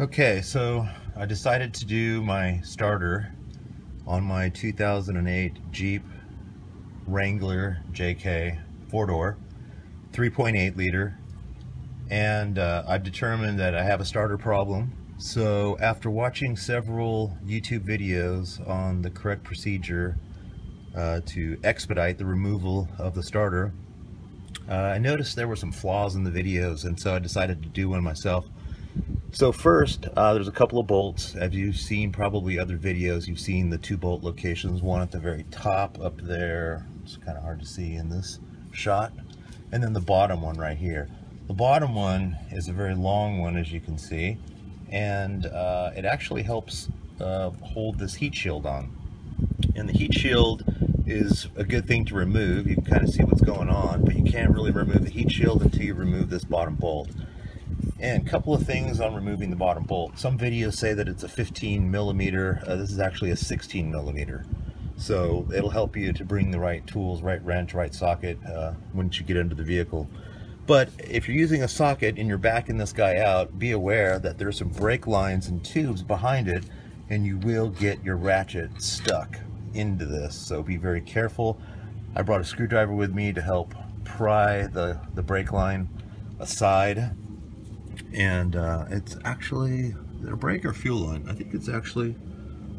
Okay, so I decided to do my starter on my 2008 Jeep Wrangler JK 4-door, 3.8 liter, and I've determined that I have a starter problem. So after watching several YouTube videos on the correct procedure to expedite the removal of the starter, I noticed there were some flaws in the videos, and so I decided to do one myself. So first, there's a couple of bolts. As you've seen probably other videos, you've seen the 2 bolt locations, one at the very top up there. It's kind of hard to see in this shot. And then the bottom one right here. The bottom one is a very long one, as you can see, and it actually helps hold this heat shield on. And the heat shield is a good thing to remove. You can kind of see what's going on, but you can't really remove the heat shield until you remove this bottom bolt. And a couple of things on removing the bottom bolt. Some videos say that it's a 15 millimeter. This is actually a 16 millimeter. So it'll help you to bring the right tools, right wrench, right socket once you get into the vehicle. But if you're using a socket and you're backing this guy out, be aware that there's some brake lines and tubes behind it, and you will get your ratchet stuck into this. So be very careful. I brought a screwdriver with me to help pry the brake line aside. And it's actually a brake or fuel line. I think it's actually,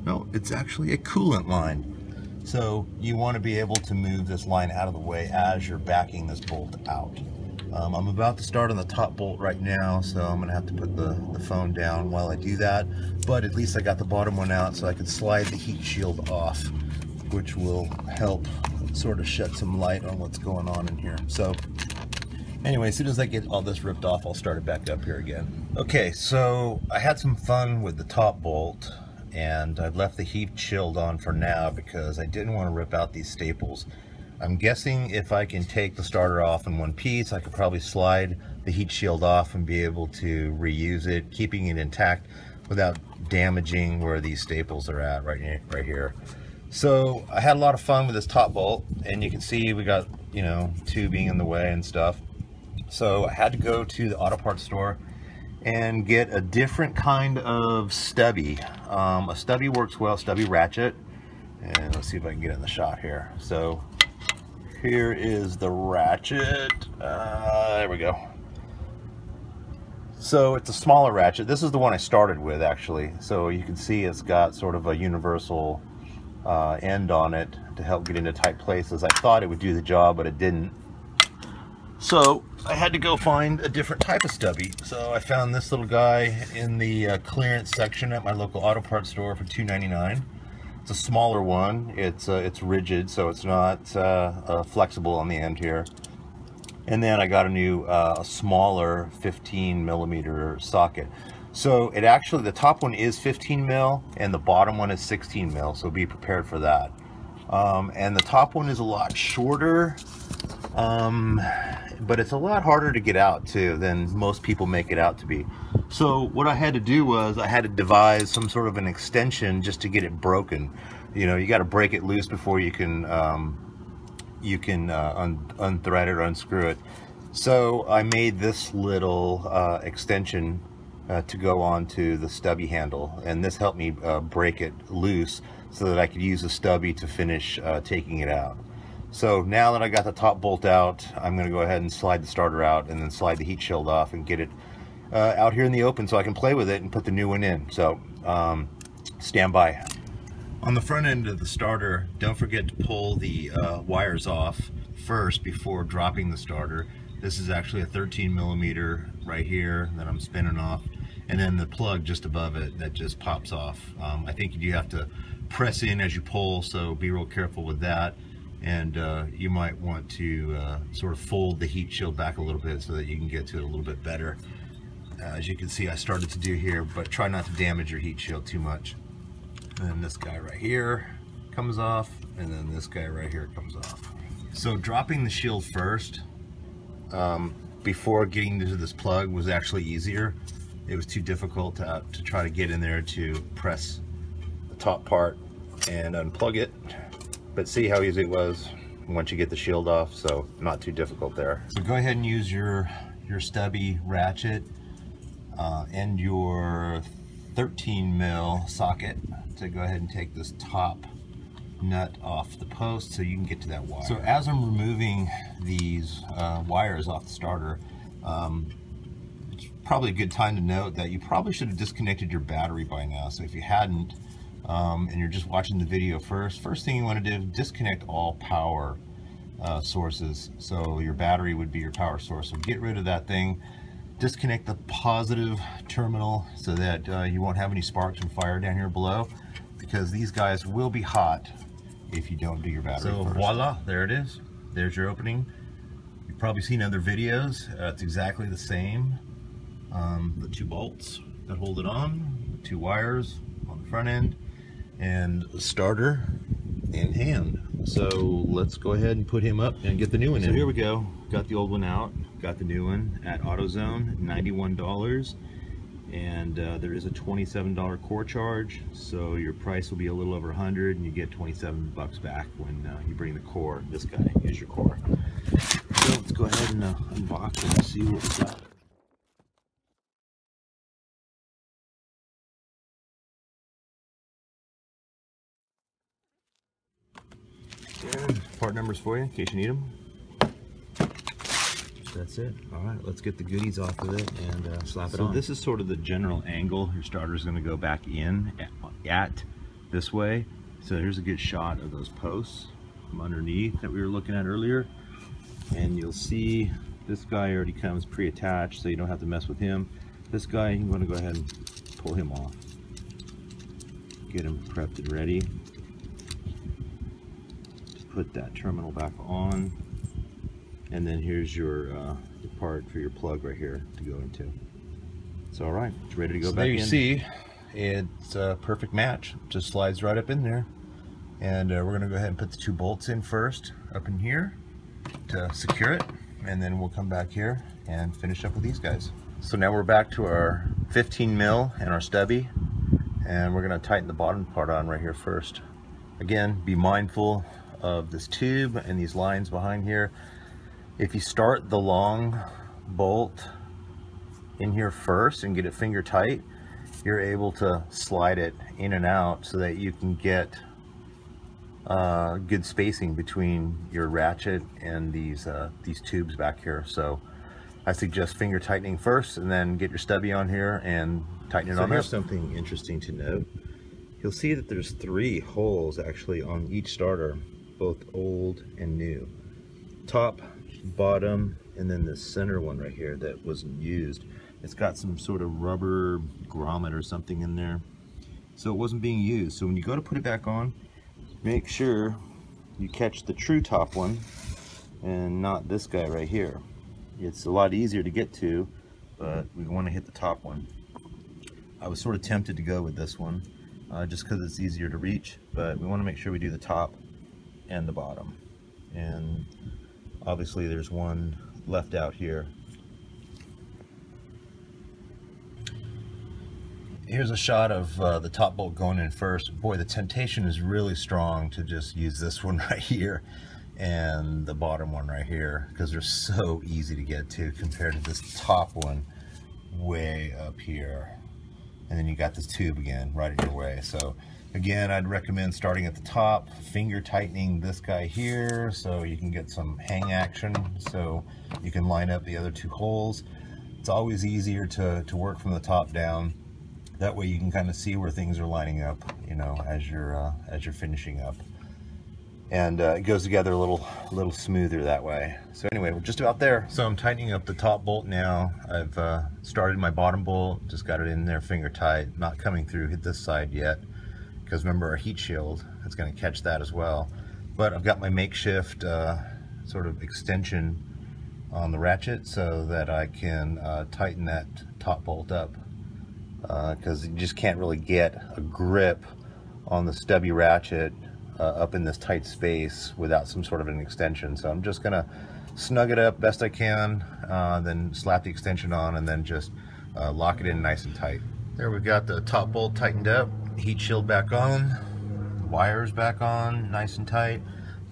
no, it's actually a coolant line. So you want to be able to move this line out of the way as you're backing this bolt out. I'm about to start on the top bolt right now, so I'm going to have to put the phone down while I do that. But at least I got the bottom one out so I can slide the heat shield off, which will help sort of shed some light on what's going on in here. So anyway, as soon as I get all this ripped off, I'll start it back up here again. Okay, so I had some fun with the top bolt, and I've left the heat shield on for now because I didn't want to rip out these staples. I'm guessing if I can take the starter off in one piece, I could probably slide the heat shield off and be able to reuse it, keeping it intact without damaging where these staples are at right here. So I had a lot of fun with this top bolt, and you can see we got, you know, tubing in the way and stuff. So I had to go to the auto parts store and get a different kind of stubby. A stubby works well, stubby ratchet. And let's see if I can get in the shot here. So here is the ratchet. There we go. So it's a smaller ratchet. This is the one I started with, actually. So you can see it's got sort of a universal end on it to help get into tight places. I thought it would do the job, but it didn't. So I had to go find a different type of stubby. So I found this little guy in the clearance section at my local auto parts store for $2.99. It's a smaller one. It's rigid, so it's not flexible on the end here. And then I got a new smaller 15 millimeter socket. So it actually, the top one is 15 mil and the bottom one is 16 mil. So be prepared for that. And the top one is a lot shorter. But it's a lot harder to get out too than most people make it out to be. So what I had to do was I had to devise some sort of an extension just to get it broken. You know, you got to break it loose before you can unthread it or unscrew it. So I made this little extension to go onto the stubby handle, and this helped me break it loose so that I could use the stubby to finish taking it out. So now that I got the top bolt out, I'm going to go ahead and slide the starter out and then slide the heat shield off and get it out here in the open so I can play with it and put the new one in. So stand by. On the front end of the starter, don't forget to pull the wires off first before dropping the starter. This is actually a 13 millimeter right here that I'm spinning off, and then the plug just above it that just pops off. I think you have to press in as you pull, so be real careful with that. And you might want to sort of fold the heat shield back a little bit so that you can get to it a little bit better. As you can see, I started to do here, but try not to damage your heat shield too much. And then this guy right here comes off, and then this guy right here comes off. So dropping the shield first before getting into this plug was actually easier. It was too difficult to try to get in there to press the top part and unplug it. But see how easy it was once you get the shield off, so not too difficult there. So go ahead and use your stubby ratchet. and your 13 mil socket to go ahead and take this top nut off the post so you can get to that wire. So as I'm removing these wires off the starter, it's probably a good time to note that you probably should have disconnected your battery by now. So if you hadn't, and you're just watching the video first thing you want to do is disconnect all power sources. So your battery would be your power source. So get rid of that thing. Disconnect the positive terminal so that you won't have any sparks and fire down here below, because these guys will be hot if you don't do your battery first. Voila, there it is. There's your opening. You've probably seen other videos. It's exactly the same. The two bolts that hold it on, the two wires on the front end, and the starter in hand. So let's go ahead and put him up and get the new one in. So here we go. Got the old one out. Got the new one at AutoZone, $91. And there is a $27 core charge, so your price will be a little over 100, and you get 27 bucks back when you bring the core. This guy is your core. So let's go ahead and unbox it and see what we got. And part numbers for you in case you need them. That's it. All right, let's get the goodies off of it and slap it on. So this is sort of the general angle your starter is going to go back in at this way. So here's a good shot of those posts from underneath that we were looking at earlier. And you'll see this guy already comes pre-attached, so you don't have to mess with him. This guy, you want to go ahead and pull him off. Get him prepped and ready. Just put that terminal back on. And then here's your part for your plug right here to go into. It's all right. It's ready to go back in. There you see, it's a perfect match. Just slides right up in there. And we're going to go ahead and put the two bolts in first up in here to secure it. And then we'll come back here and finish up with these guys. So now we're back to our 15 mil and our stubby. And we're going to tighten the bottom part on right here first. Again, be mindful of this tube and these lines behind here. If you start the long bolt in here first and get it finger tight, you're able to slide it in and out so that you can get good spacing between your ratchet and these tubes back here. So I suggest finger tightening first and then get your stubby on here and tighten it on there. Here's something interesting to note. You'll see that there's 3 holes actually on each starter, both old and new. Top, bottom, and then the center one right here that wasn't used. It's got some sort of rubber grommet or something in there, so it wasn't being used. So when you go to put it back on, make sure you catch the true top one and not this guy right here. It's a lot easier to get to, but we want to hit the top one. I was sort of tempted to go with this one just because it's easier to reach, but we want to make sure we do the top and the bottom. And obviously there's one left out here. Here's a shot of the top bolt going in first. Boy, the temptation is really strong to just use this one right here and the bottom one right here, because they're so easy to get to compared to this top one way up here. And then you got this tube again right in your way. So again, I'd recommend starting at the top, finger tightening this guy here so you can get some hang action, so you can line up the other 2 holes. It's always easier to work from the top down. That way you can kind of see where things are lining up, you know, as you're finishing up. And it goes together a little smoother that way. So anyway, we're just about there. So I'm tightening up the top bolt now. I've started my bottom bolt, just got it in there finger tight, not coming through hit this side yet, because remember our heat shield, it's going to catch that as well. But I've got my makeshift sort of extension on the ratchet so that I can tighten that top bolt up, because you just can't really get a grip on the stubby ratchet up in this tight space without some sort of an extension. So I'm just gonna snug it up best I can, then slap the extension on, and then just lock it in nice and tight. There we've got the top bolt tightened up, heat shield back on, wires back on nice and tight,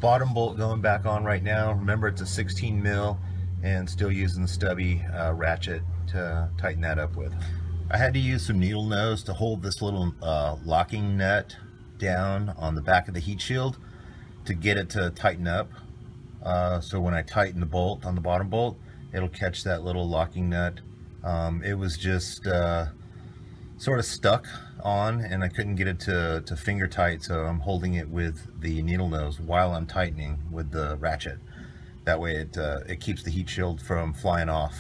bottom bolt going back on right now. Remember, it's a 16 mil and still using the stubby ratchet to tighten that up with. I had to use some needle nose to hold this little locking nut down on the back of the heat shield to get it to tighten up. So when I tighten the bolt on the bottom bolt, it'll catch that little locking nut. It was just sort of stuck on, and I couldn't get it to finger tight, so I'm holding it with the needle nose while I'm tightening with the ratchet. That way it keeps the heat shield from flying off.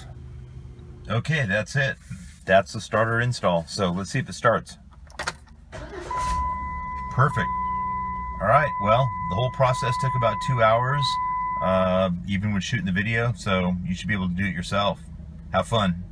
Okay, that's it. That's the starter install. So let's see if it starts. Perfect. All right, well, the whole process took about 2 hours, even with shooting the video, so you should be able to do it yourself. Have fun.